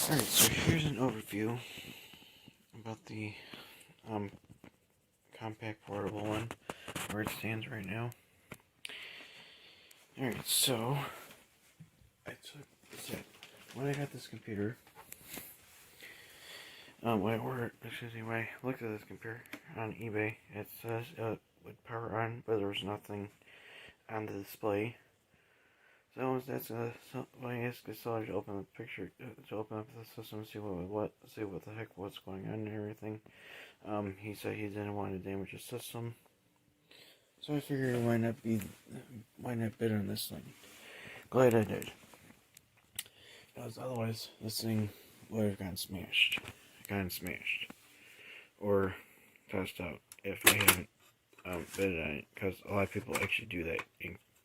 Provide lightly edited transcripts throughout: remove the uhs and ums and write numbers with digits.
Alright, so here's an overview about the Compaq Portable one, where it stands right now. Alright, so when I got this computer, when I looked at this computer on eBay, it says it would power on, but there was nothing on the display. So that's when I asked the seller to open the picture, to open up the system, see what the heck was going on and everything. He said he didn't want to damage the system, so I figured why not bid on this thing. Glad I did, because otherwise this thing would have gotten smashed, or tossed out if I hadn't bid on it. Because a lot of people actually do that.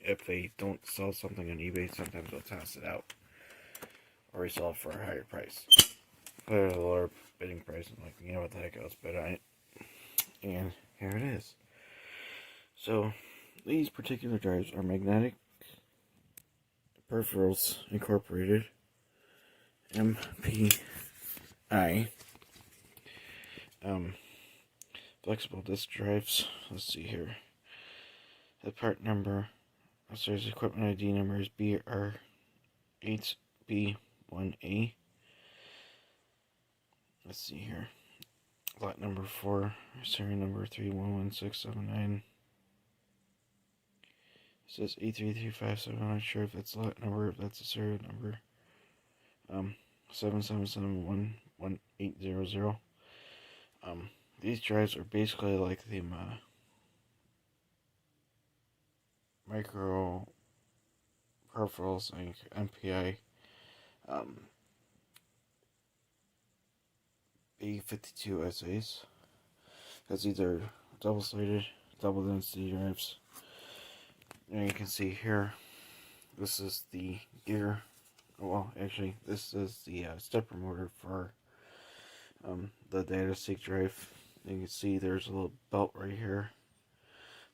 If they don't sell something on eBay, sometimes they'll toss it out or resell it for a higher price. Put it at a lower bidding price and like, you know what the heck, let's bid on it. And here it is. So these particular drives are Magnetic Peripherals Incorporated, MPI. Flexible disk drives. Let's see here. The part number, equipment ID number is BR8B1A. Let's see here. Lot number 4, serial number 311679. It says A335, I'm not sure if that's lot number, if that's a serial number. 777111800. These drives are basically like the micro peripherals, like MPI A52 SAs. That's either double-sided, double-density drives. And you can see here, this is the gear. Well, actually, this is the stepper motor for the data sync drive. You can see there's a little belt right here.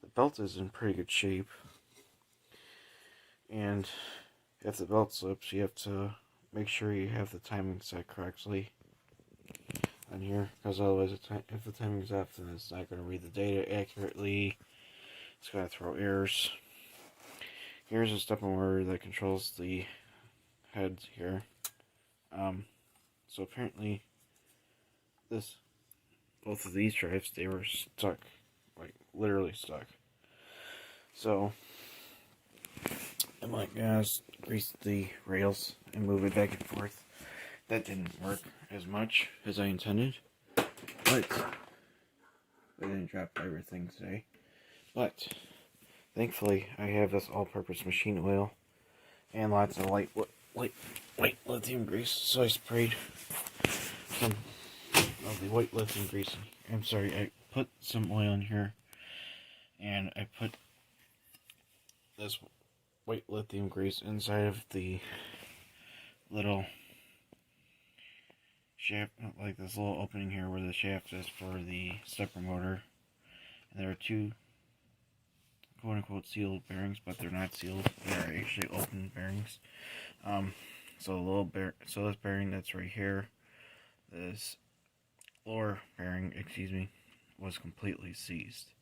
The belt is in pretty good shape, and if the belt slips, you have to make sure you have the timing set correctly on here, because otherwise if the timing's off, then it's not going to read the data accurately. It's going to throw errors. Here's a stepper motor that controls the heads here. So apparently both of these drives, they were stuck, like literally stuck. So I'm like, grease the rails and move it back and forth. That didn't work as much as I intended, but I didn't drop everything today. But thankfully, I have this all-purpose machine oil and lots of light lithium grease. So I sprayed some of the white lithium grease. I put some oil in here, and I put this white lithium grease inside of the little shaft, like this little opening here where the shaft is for the stepper motor. And there are two quote-unquote sealed bearings, but they're not sealed. They're actually open bearings. So this bearing that's right here, this lower bearing, was completely seized.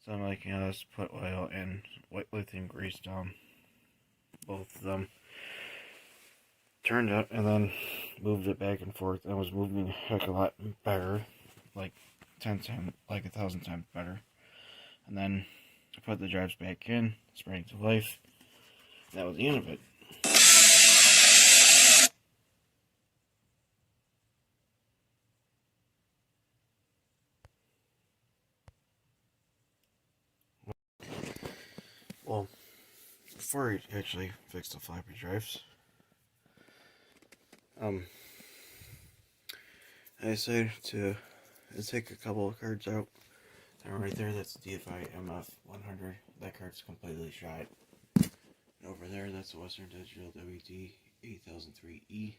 So I'm like, let's put oil and white lithium grease down both of them. Turned up and then moved it back and forth. I was moving a heck of a lot better, like 1,000 times better. And then I put the drives back in, sprang to life. That was the end of it. Well, before I actually fixed the floppy drives, I decided to take a couple of cards out. And right there, that's the DFI MF100. That card's completely shot. And over there, that's the Western Digital WD 8003E.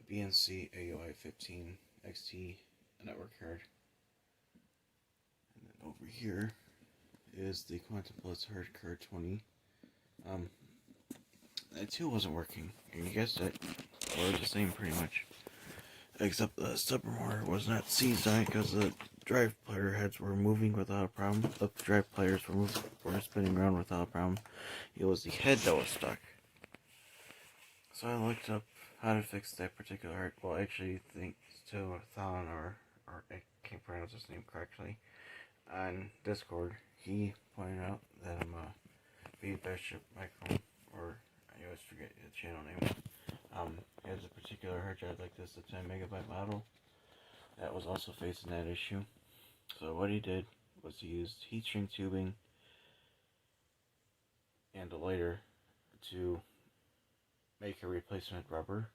BNC AOI 15 XT network card. And then over here is the Quantum Plus Hard Card 20. That too wasn't working, and you guessed it. Or the same, pretty much. Except the stepper motor was not seized on it because the drive player heads were moving without a problem. The drive players were spinning around without a problem. It was the head that was stuck. So I looked up how to fix that particular hard. Well, actually, thanks to Thon, or I can't pronounce his name correctly, on Discord, he pointed out that I'm a feedback microphone, or I always forget the channel name. Has a particular hard drive like this, a 10 megabyte model, that was also facing that issue. So what he did was he used heat shrink tubing and a lighter to make a replacement rubber.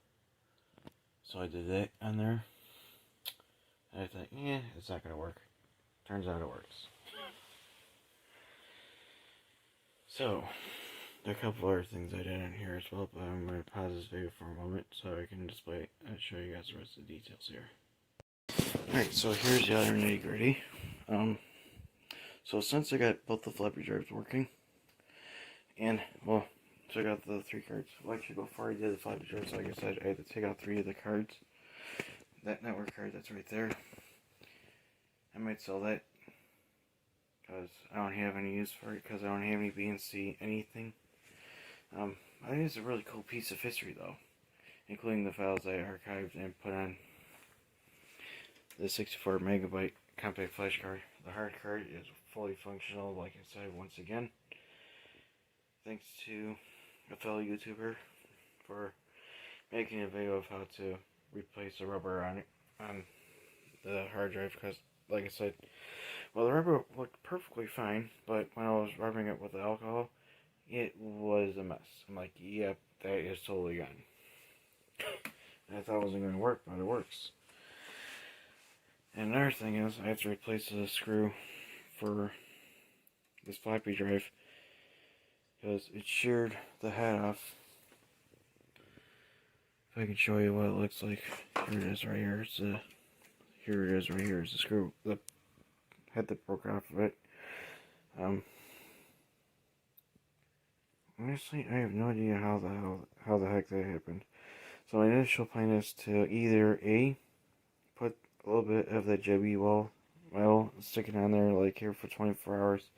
So I did that on there, and I thought, it's not going to work. Turns out it works. So, there are a couple other things I did on here as well, but I'm going to pause this video for a moment so I can display and show you guys the rest of the details here. Alright, so here's the other nitty gritty. So since I got both the floppy drives working, and, well, took out the 3 cards. Well, actually, before I did the floppy drives, like I said, I had to take out 3 of the cards. That network card that's right there, I might sell that, because I don't have any use for it, because I don't have any BNC anything. I think it's a really cool piece of history, though, including the files I archived and put on the 64 megabyte Compaq flash card. The hard card is fully functional, like I said, once again. Thanks to a fellow YouTuber for making a video of how to replace the rubber on the hard drive, because, like I said, well, the rubber looked perfectly fine, but when I was rubbing it with the alcohol, it was a mess. I'm like, yep, that is totally gone. I thought it wasn't going to work, but it works. And another thing is, I have to replace the screw for this floppy drive, because it sheared the head off. If I can show you what it looks like, here it is right here. Here it is right here. It's the screw, the head that broke off of it. Honestly, I have no idea how the heck that happened. So my initial plan is to either put a little bit of that JB well sticking on there like here for 24 hours,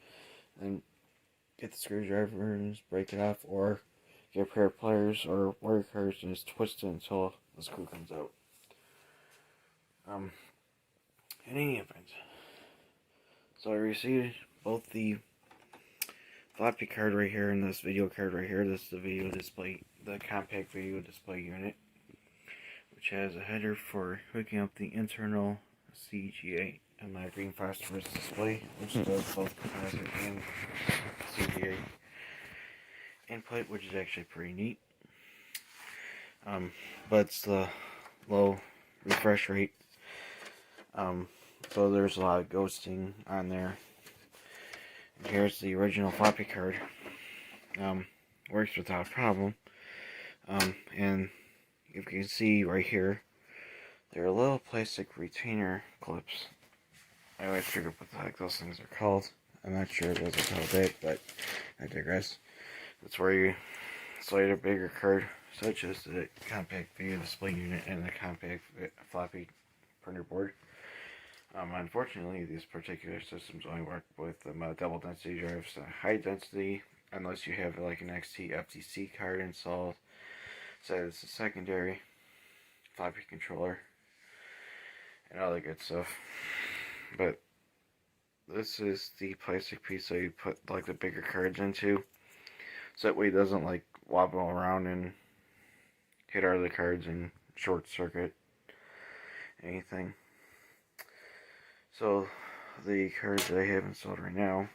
and get the screwdriver and just break it off, or get a pair of pliers or wire cutters and just twist it until the screw comes out. In any event, so I received both the floppy card right here and this video card right here. This is the video display, the Compaq video display unit, which has a header for hooking up the internal CGA and my green phosphorus display, which does both composite and CGA input, which is actually pretty neat. But it's the low refresh rate, so there's a lot of ghosting on there. And here's the original floppy card. Works without a problem. And you can see right here, there are little plastic retainer clips. I always figured what the heck those things are called. I'm not sure those are called that, but I digress. That's where you slide a bigger card, such as the Compaq video display unit and the Compaq floppy printer board. Unfortunately, these particular systems only work with double density drives. High density, unless you have like an XT FTC card installed, so it's a secondary floppy controller and all that good stuff. But this is the plastic piece that you put like the bigger cards into, so that way it doesn't like wobble around and hit our other cards and short circuit anything. So the cards that I have installed right now,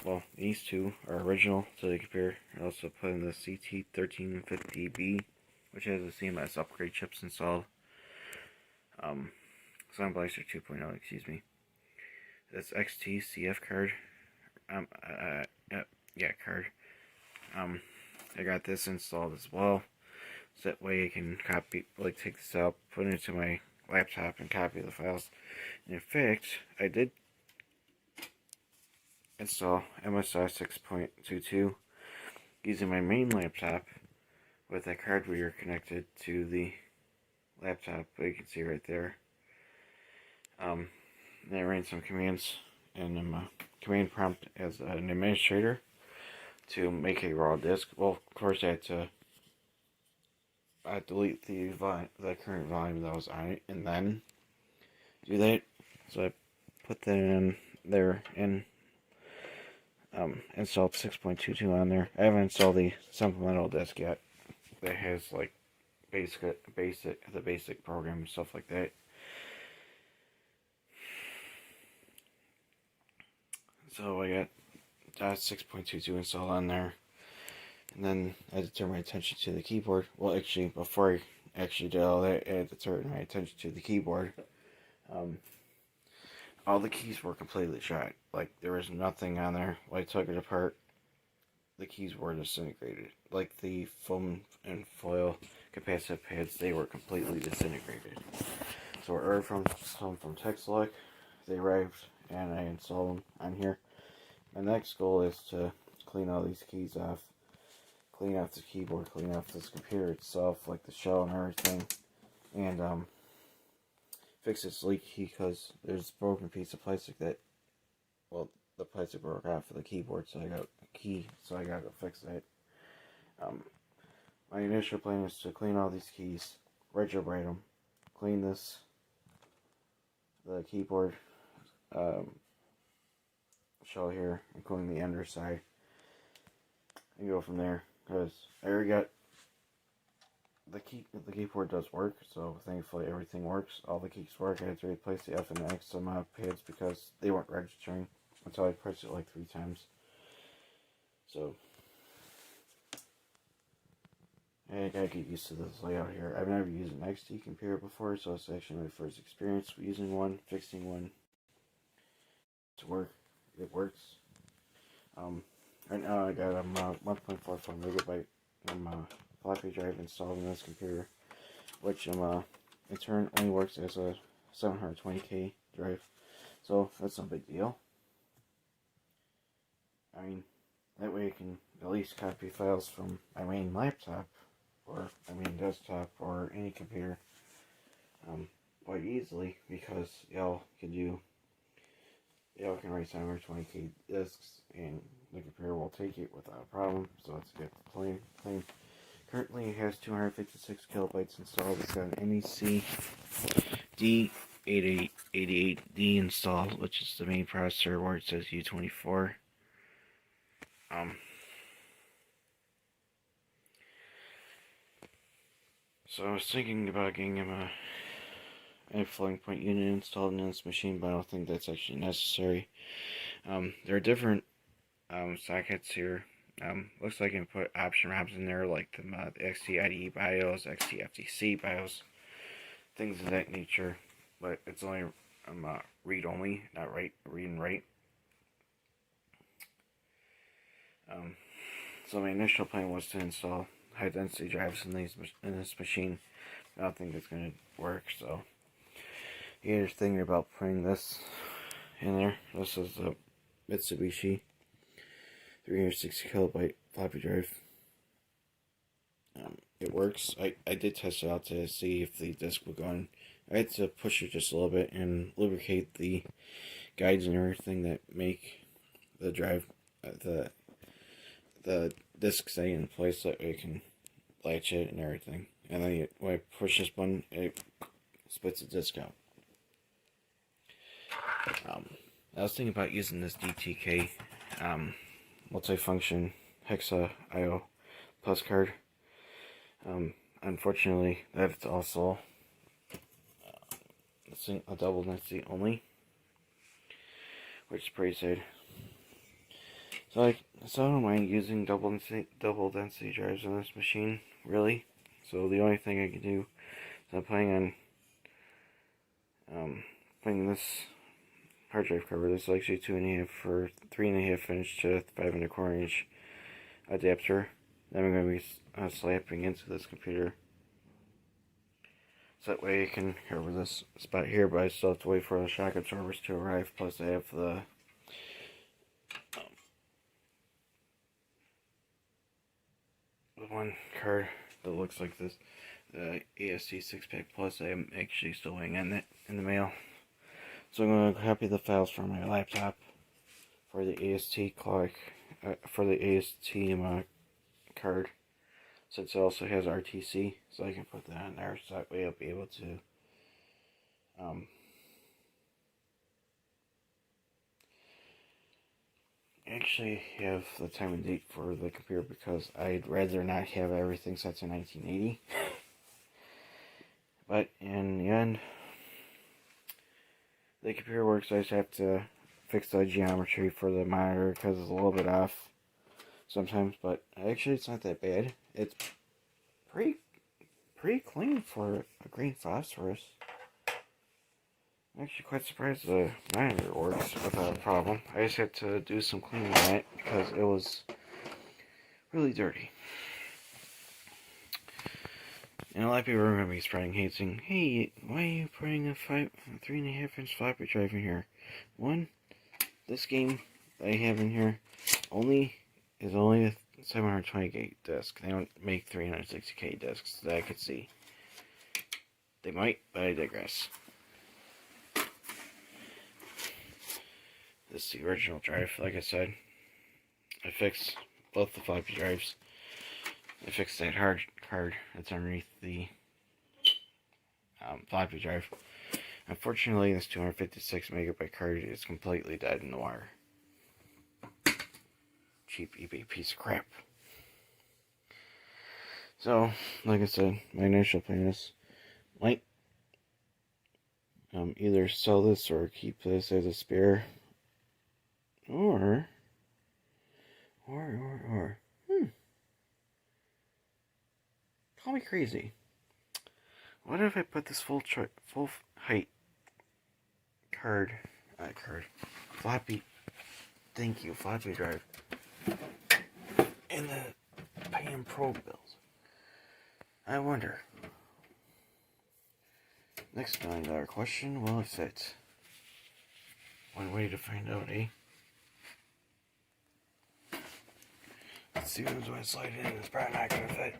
well, these two are original to the computer. I also put in the CT1350B, which has the CMS upgrade chips installed. Sound Blaster 2.0, excuse me. That's XT-CF card. Card. I got this installed as well, so that way I can take this out, put it into my laptop, and copy the files. And in fact, I did install MSI 6.22 using my main laptop with that card reader connected to the laptop, you can see right there. Then I ran some commands and command prompt as an administrator to make a raw disk. Well, of course I had to delete the current volume that was on it, and then do that. So I put that in there and installed 6.22 on there. I haven't installed the supplemental disk yet. That has like the basic program and stuff like that. So I got 6.22 installed on there, and then I had to turn my attention to the keyboard. Well, actually, before I actually did all that, I had to turn my attention to the keyboard. All the keys were completely shot. Like, there was nothing on there. When I took it apart, the keys were disintegrated. Like, the foam and foil capacitive pads, they were completely disintegrated. So I ordered some from TechSelect. They arrived, and I installed them on here. My next goal is to clean all these keys off. Clean off the keyboard, clean off this computer itself, like the shell and everything. And, fix this leak key, because there's a broken piece of plastic that, well, the plastic broke off of the keyboard, so I got a key, so I gotta go fix that. My initial plan is to clean all these keys, retrograde them, clean the keyboard shell here, including the underside, and go from there, because I already got the keyboard does work, so thankfully everything works. All the keys work. I had to replace the F and X on my pads because they weren't registering until I pressed it like 3 times. So I gotta get used to this layout here. I've never used an XT computer before, so it's actually my first experience using one, fixing one to work. It works. Right now I got a 1.44 megabyte floppy drive installed in this computer, which in turn only works as a 720K drive, so that's no big deal. I mean, that way I can at least copy files from my main laptop, or my main desktop, or any computer quite easily, because y'all can write 720K disks, and the computer will take it without a problem, so let's get the plane. Currently it has 256 kilobytes installed. It's got an NEC D8888D installed, which is the main processor where it says U24. So I was thinking about getting a floating point unit installed in this machine, but I don't think that's actually necessary. There are different sockets here. Looks like I can put option ROMs in there, like the XT IDE BIOS, XT FTC BIOS, things of that nature. But it's only read only, not read and write. So my initial plan was to install high density drives in this machine. I don't think it's gonna work. So you're thinking about putting this in there. This is a Mitsubishi 360 kilobyte floppy drive. It works. I did test it out to see if the disk would go in. I had to push it just a little bit and lubricate the guides and everything that make the drive, the disk stay in place so that it can latch it and everything. And then when I push this button, it spits the disk out. I was thinking about using this DTK multifunction Hexa IO Plus card. Unfortunately, that's also a double density only, which is pretty sad. So I don't mind using double density drives on this machine, really. So the only thing I can do is I'm planning on putting this hard drive cover. This is actually 2.5 for 3.5 inch to 5.25 inch adapter. Then I'm going to be slapping into this computer. So that way I can cover this spot here, but I still have to wait for the shock absorbers to arrive. Plus I have the the one card that looks like this, the AST 6-pack plus. I am actually still waiting on that in the mail. So I'm going to copy the files from my laptop for the AST clock, for the AST card, since it also has RTC, so I can put that on there, so that way I'll be able to actually have the time and date for the computer, because I'd rather not have everything set to 1980. But in the end, the computer works. I just have to fix the geometry for the monitor because it's a little bit off sometimes, but actually it's not that bad. It's pretty clean for a green phosphorus. I'm actually quite surprised the monitor works without a problem. I just had to do some cleaning on it because it was really dirty. And a lot of people are going to be spreading hate saying, hey, why are you putting a 3.5-inch floppy drive in here? One, this game that I have in here is only a 720 gig disc. They don't make 360K discs that I could see. They might, but I digress. This is the original drive, like I said. I fixed both the floppy drives. I fixed that hard card that's underneath the floppy drive. Unfortunately, this 256 megabyte card is completely dead in the wire. Cheap eBay piece of crap. So, like I said, my initial plan is might either sell this or keep this as a spare, or call me crazy. What if I put this full height floppy drive in the Pan Pro build? I wonder. Next $1 million question, will it fit? One way to find out, eh? Let's see who's going to slide in. It's probably not going to fit.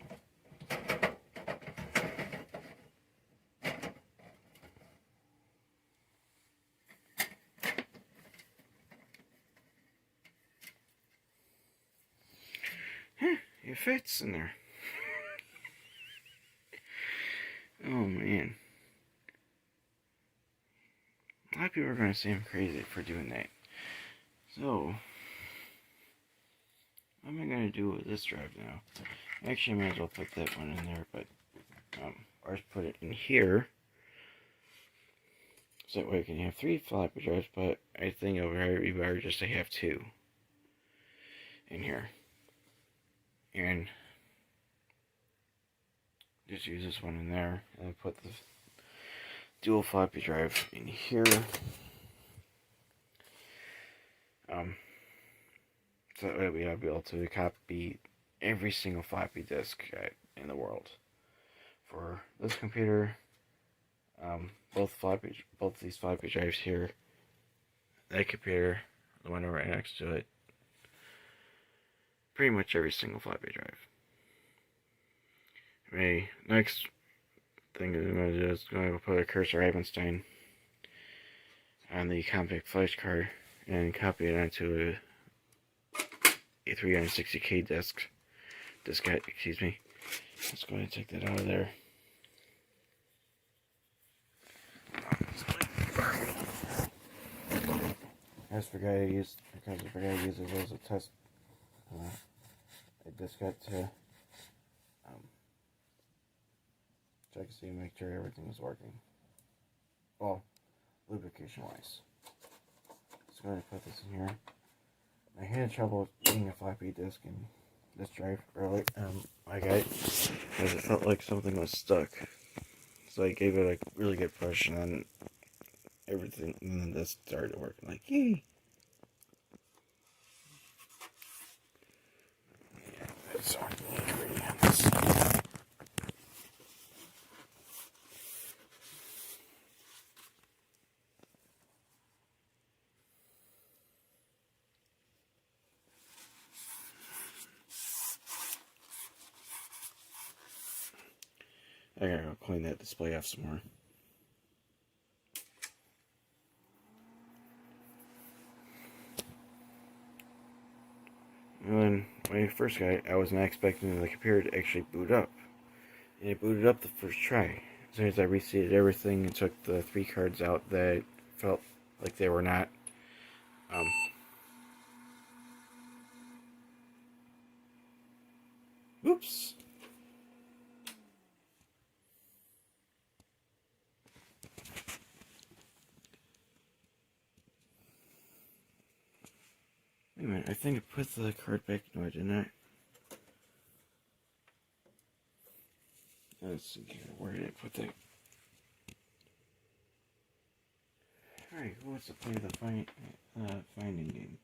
It fits in there. Oh man. A lot of people are going to say I'm crazy for doing that. So, what am I going to do with this drive now? Actually, I might as well put that one in there, but, or just put it in here. So that way I can have 3 floppy drives, but I think it would be better just to have 2 in here. And just use this one in there, and put the dual floppy drive in here. So that way we'll be able to copy every single floppy disk in the world. For this computer, both these floppy drives here, that computer, the one right next to it, pretty much every single floppy drive. My next thing I'm going to do is going to put a cursor Eisenstein on the Compaq flash card and copy it onto a 360K diskette, excuse me. Let's go ahead and take that out of there. I forgot to use it as a test a diskette to check to see and make sure everything is working. Well, lubrication wise. Let's go ahead and put this in here. I had trouble getting a floppy disk in this drive earlier. I got it because it felt like something was stuck. So I gave it a really good push, and then everything, and then this started working. Like, yay! Yeah, that's all I need really on this. I gotta go clean that display off some more. And when I first got it, I was not expecting the computer to actually boot up. And it booted up the first try. As soon as I reseated everything and took the 3 cards out that felt like they were not oops. Wait a minute, I think I put the card back. No, I did not. Let's see here. Where did I put that? Alright, who wants to play the finding game?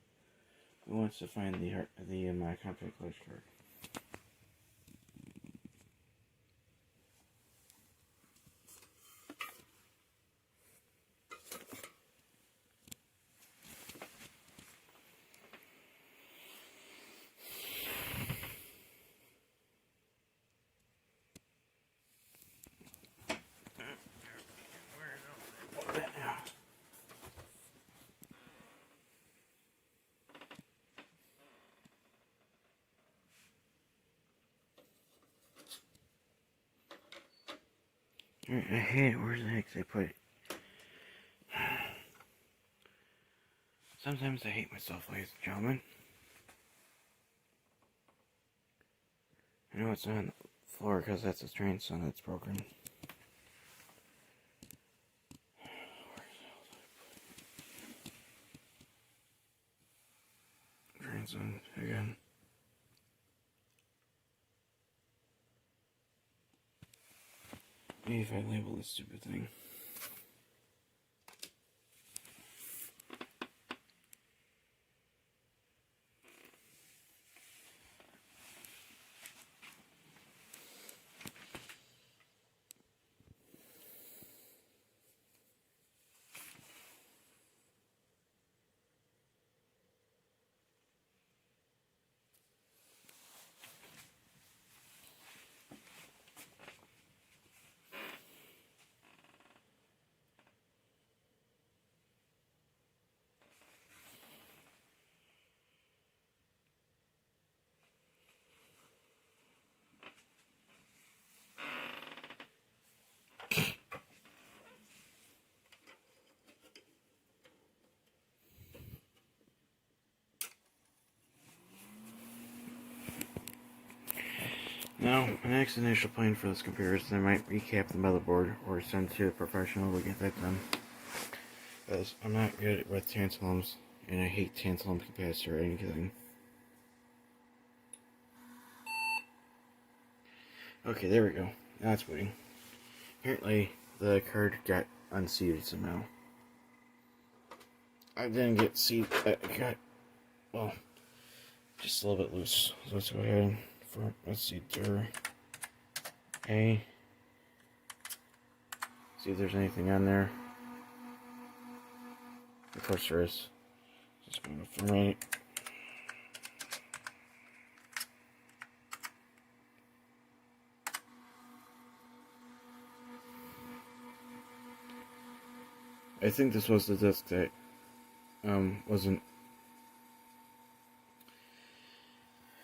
Who wants to find the Compaq Clutch card? Alright, I hate it. Where the heck did I put it? Sometimes I hate myself, ladies and gentlemen. I know it's not on the floor because that's a grandson that's broken. Grandson again. Maybe if I label this stupid thing. Now, my next initial plan for this computer is I might recap the motherboard or send it to a professional to get that done. Because I'm not good with tantalums, and I hate tantalum capacitor or anything. Okay, there we go. Now it's waiting. Apparently, the card got unseated somehow. I didn't get seat. I got, well, just a little bit loose. So let's go ahead for, let's see, dir A. See if there's anything on there. Of course there is. Just going to format it. I think this was the disc that wasn't.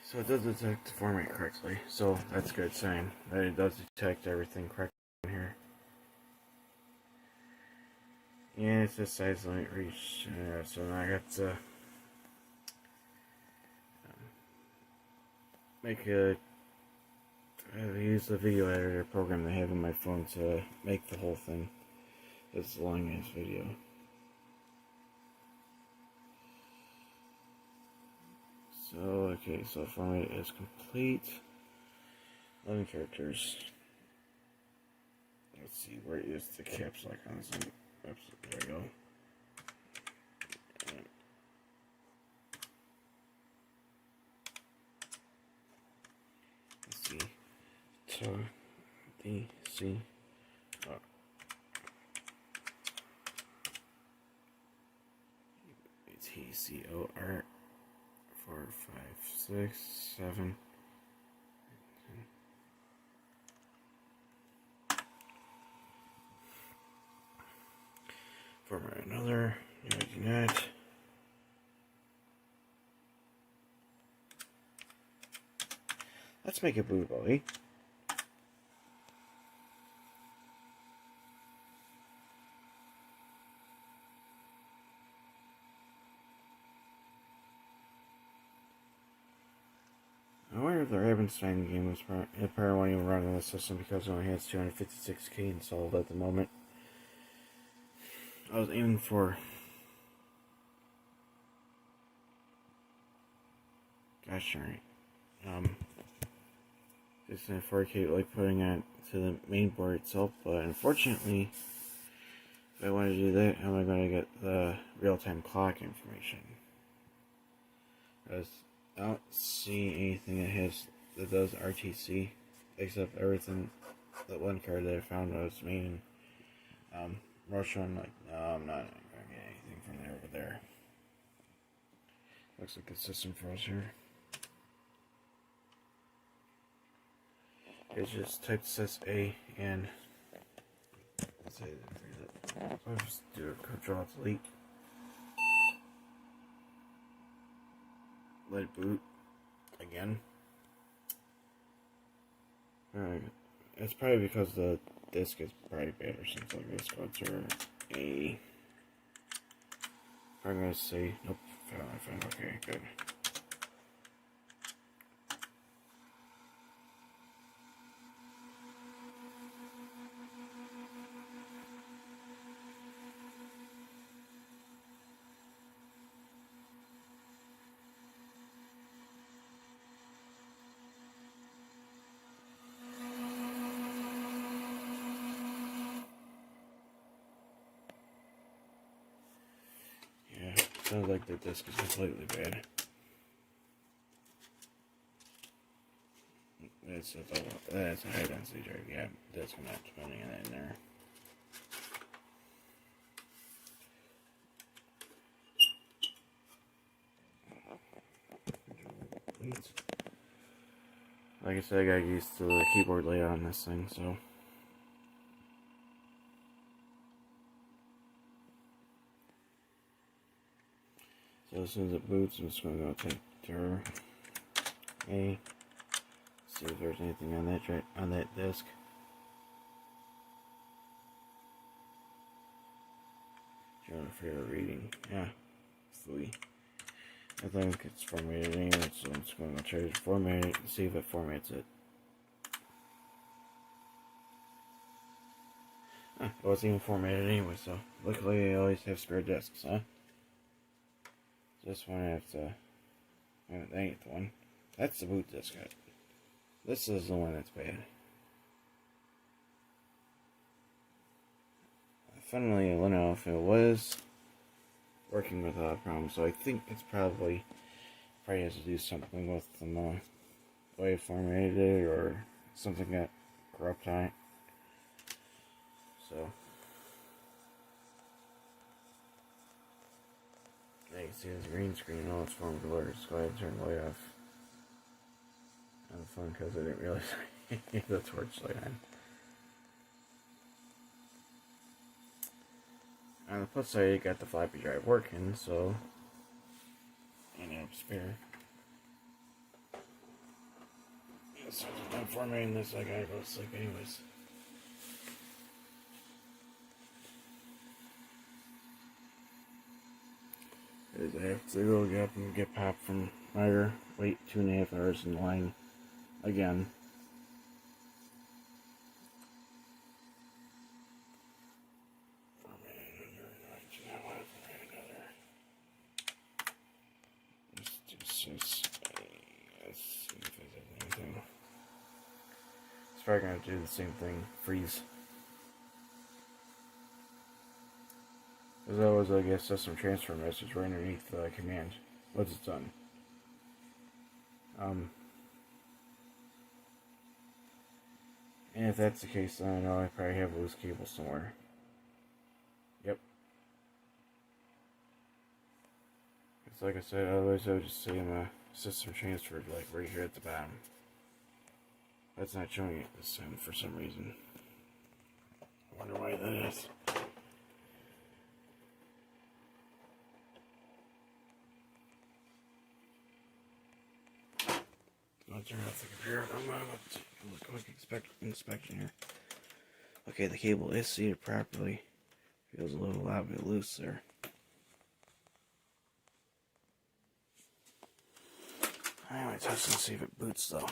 So it does detect the format correctly. So that's a good sign that it does detect everything correctly in here. Yeah, it says size limit reach. So now I have to make a use the video editor program I have on my phone to make the whole thing. It's a long ass video. So okay, so format is complete. 11 characters. Let's see, where is the caps lock on this thing? Oops, there we go. Let's see. DC. Oh. TCOR 4, 5, 6, 7. Format another. Yeah, I do not. Let's make it bootable, eh? I wonder if the Ravenstein game was it probably won't even run on the system because it only has 256K installed at the moment. I was aiming for, gosh darn it, it's in 4K, like putting it to the main board itself, but unfortunately, if I want to do that, how am I going to get the real-time clock information? Because I don't see anything that does RTC, except everything, that one card that I found was main. Russian, like, no, I'm not going to get anything from there over there. Looks like the system froze here. It's just type SSA and let's say that. I'll just do a control delete. Let it boot again. Alright. It's probably because the disk is probably bad or something like this. Codes are a. I'm gonna say nope. Found okay, good. Sounds like the disc is completely bad. That's a high density drive. Yeah, disc I'm not putting that in there. Like I said, I got used to the keyboard layout on this thing, so. So as soon as it boots, I'm just going to go take Ter A. See if there's anything on that disk. Trying to figure out reading. Yeah, fooey. I think it's formatted anyway, so I'm just going to try to format it and see if it formats it. It wasn't even formatted anyway, so luckily I always have spare disks, huh? This one I have to. Oh, that ain't the one. That's the boot disk. This is the one that's bad. Funnily enough, it was working without a problem, so I think it's probably has to do something with the way it formatted it, or something got corrupt on it. So now you can see this green screen, all its form blurs. Go ahead and turn the light off. Kind of fun because I didn't realize I had the torchlight on. On the plus side, you got the floppy drive working, so and I have spare. So I'm formatting this, I gotta go to sleep anyways. I have to go get up and get popped from Meyer. Wait 2.5 hours in line again. Let's see if there's anything. It's probably gonna do the same thing. Freeze. There's always, I guess, system transfer message right underneath the command once it's done. And if that's the case, then I know I probably have a loose cable somewhere. Yep. It's like I said, otherwise I would just say my system transferred, like right here at the bottom. That's not showing it this time for some reason. I wonder why that is. going to turn off the computer. I'm going to take a quick inspection here. Okay, the cable is seated properly. Feels a lot bit loose there. Anyway, touch and see if it boots though.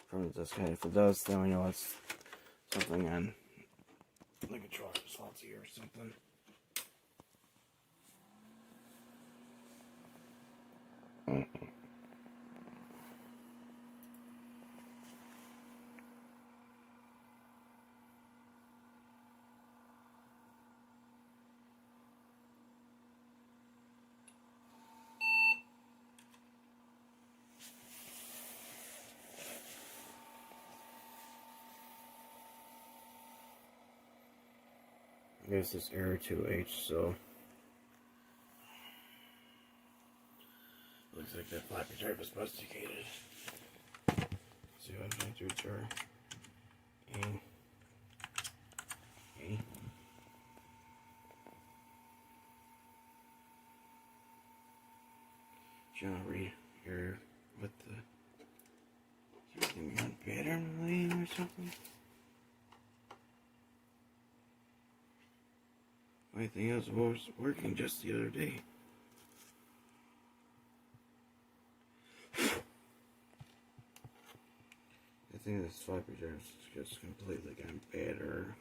From this guy, if it does, then we know it's something on the controller is faulty or something. I guess it's error 2H, so looks like that floppy drive is busticated. See what I'm trying to do, A. Trying to read here what the something on pattern lane or something. I think it was working just the other day. I think this floppy drive is just completely gone bad, or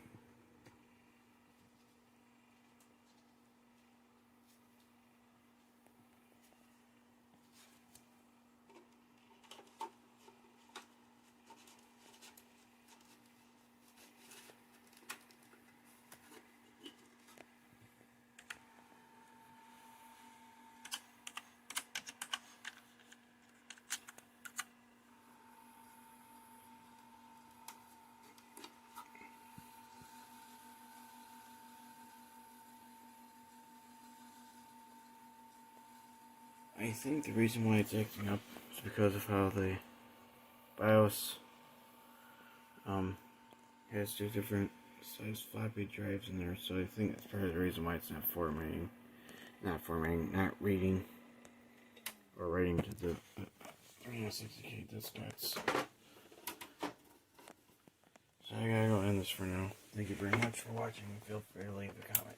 I think the reason why it's acting up is because of how the BIOS has two different size floppy drives in there, so I think that's part of the reason why it's not not reading or writing to the 360K diskettes. So I gotta go end this for now. Thank you very much for watching. Feel free to leave a comment.